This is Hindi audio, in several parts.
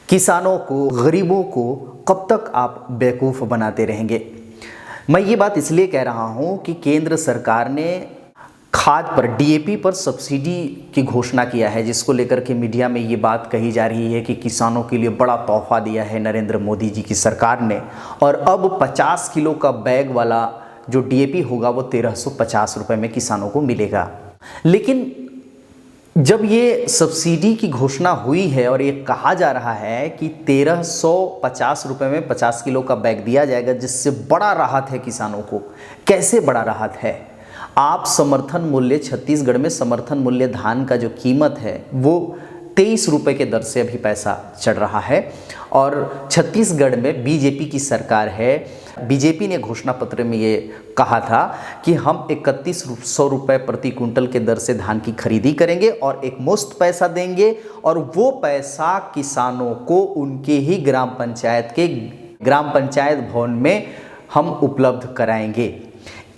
किसानों को, गरीबों को कब तक आप बेवकूफ़ बनाते रहेंगे। मैं ये बात इसलिए कह रहा हूँ कि केंद्र सरकार ने खाद पर, डीएपी पर सब्सिडी की घोषणा किया है, जिसको लेकर के मीडिया में ये बात कही जा रही है कि किसानों के लिए बड़ा तोहफा दिया है नरेंद्र मोदी जी की सरकार ने। और अब 50 किलो का बैग वाला जो डीएपी होगा वो 1350 रुपये में किसानों को मिलेगा। लेकिन जब ये सब्सिडी की घोषणा हुई है और ये कहा जा रहा है कि 1350 रुपये में 50 किलो का बैग दिया जाएगा, जिससे बड़ा राहत है किसानों को। कैसे बड़ा राहत है? आप समर्थन मूल्य, छत्तीसगढ़ में समर्थन मूल्य धान का जो कीमत है वो 23 रुपये के दर से अभी पैसा चढ़ रहा है। और छत्तीसगढ़ में बीजेपी की सरकार है। बीजेपी ने घोषणा पत्र में ये कहा था कि हम 3100 रुपये प्रति कुंटल के दर से धान की खरीदी करेंगे और एक मुश्त पैसा देंगे, और वो पैसा किसानों को उनके ही ग्राम पंचायत भवन में हम उपलब्ध कराएंगे।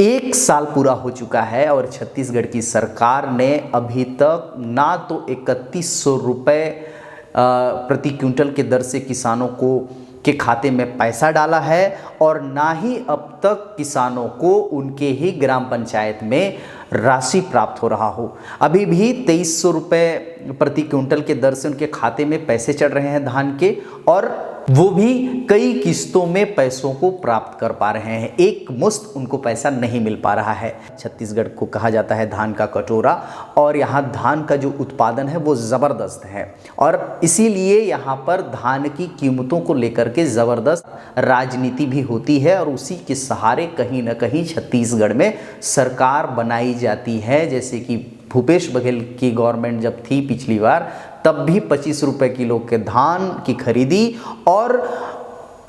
1 साल पूरा हो चुका है और छत्तीसगढ़ की सरकार ने अभी तक ना तो 3100 रुपये प्रति क्विंटल के दर से किसानों को के खाते में पैसा डाला है, और ना ही अब तक किसानों को उनके ही ग्राम पंचायत में राशि प्राप्त हो रहा हो। अभी भी 2300 रुपये प्रति क्विंटल के दर से उनके खाते में पैसे चढ़ रहे हैं धान के, और वो भी कई किस्तों में पैसों को प्राप्त कर पा रहे हैं। एक मुश्त उनको पैसा नहीं मिल पा रहा है। छत्तीसगढ़ को कहा जाता है धान का कटोरा, और यहाँ धान का जो उत्पादन है वो ज़बरदस्त है, और इसीलिए यहाँ पर धान की कीमतों को लेकर के ज़बरदस्त राजनीति भी होती है, और उसी के सहारे कहीं ना कहीं छत्तीसगढ़ में सरकार बनाई जाती है। जैसे कि भूपेश बघेल की गवर्नमेंट जब थी पिछली बार, तब भी 25 रुपये किलो के धान की खरीदी, और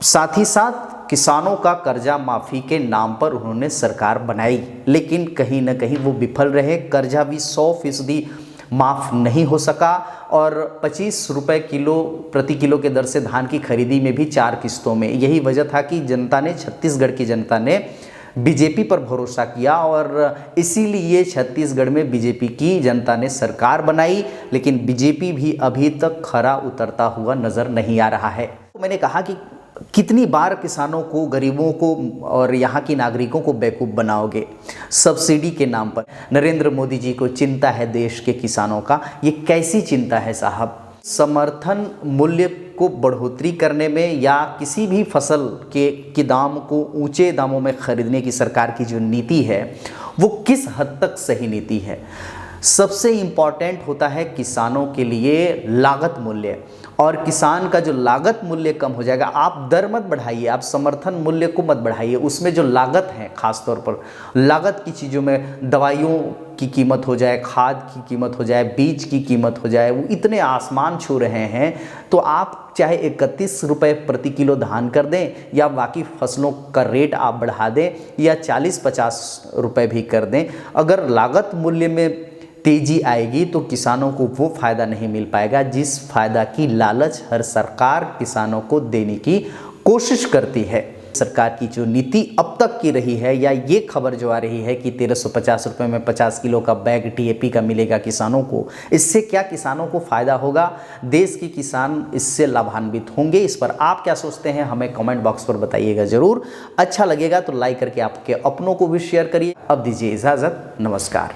साथ ही साथ किसानों का कर्जा माफ़ी के नाम पर उन्होंने सरकार बनाई। लेकिन कहीं ना कहीं वो विफल रहे। कर्जा भी 100% माफ़ नहीं हो सका, और 25 रुपये प्रति किलो के दर से धान की खरीदी में भी 4 किस्तों में। यही वजह था कि छत्तीसगढ़ की जनता ने बीजेपी पर भरोसा किया, और इसीलिए छत्तीसगढ़ में बीजेपी की जनता ने सरकार बनाई। लेकिन बीजेपी भी अभी तक खरा उतरता हुआ नज़र नहीं आ रहा है। तो मैंने कहा कि कितनी बार किसानों को, गरीबों को और यहाँ की नागरिकों को बेवकूफ़ बनाओगे सब्सिडी के नाम पर। नरेंद्र मोदी जी को चिंता है देश के किसानों का। ये कैसी चिंता है साहब? समर्थन मूल्य को बढ़ोतरी करने में या किसी भी फसल के दाम को ऊंचे दामों में खरीदने की सरकार की जो नीति है वो किस हद तक सही नीति है? सबसे इम्पॉर्टेंट होता है किसानों के लिए लागत मूल्य, और किसान का जो लागत मूल्य कम हो जाएगा। आप दर मत बढ़ाइए, आप समर्थन मूल्य को मत बढ़ाइए, उसमें जो लागत है, ख़ास तौर पर लागत की चीज़ों में दवाइयों की कीमत हो जाए, खाद की कीमत हो जाए, बीज की कीमत हो जाए, वो इतने आसमान छू रहे हैं। तो आप चाहे 31 रुपये प्रति किलो धान कर दें, या बाकी फसलों का रेट आप बढ़ा दें, या 40-50 रुपये भी कर दें, अगर लागत मूल्य में तेजी आएगी तो किसानों को वो फ़ायदा नहीं मिल पाएगा जिस फ़ायदा की लालच हर सरकार किसानों को देने की कोशिश करती है। सरकार की जो नीति अब तक की रही है, या ये खबर जो आ रही है कि 1350 रुपये में 50 किलो का बैग डीएपी का मिलेगा किसानों को, इससे क्या किसानों को फ़ायदा होगा? देश के किसान इससे लाभान्वित होंगे? इस पर आप क्या सोचते हैं हमें कमेंट बॉक्स पर बताइएगा ज़रूर। अच्छा लगेगा तो लाइक करके आपके अपनों को भी शेयर करिए। अब दीजिए इजाज़त, नमस्कार।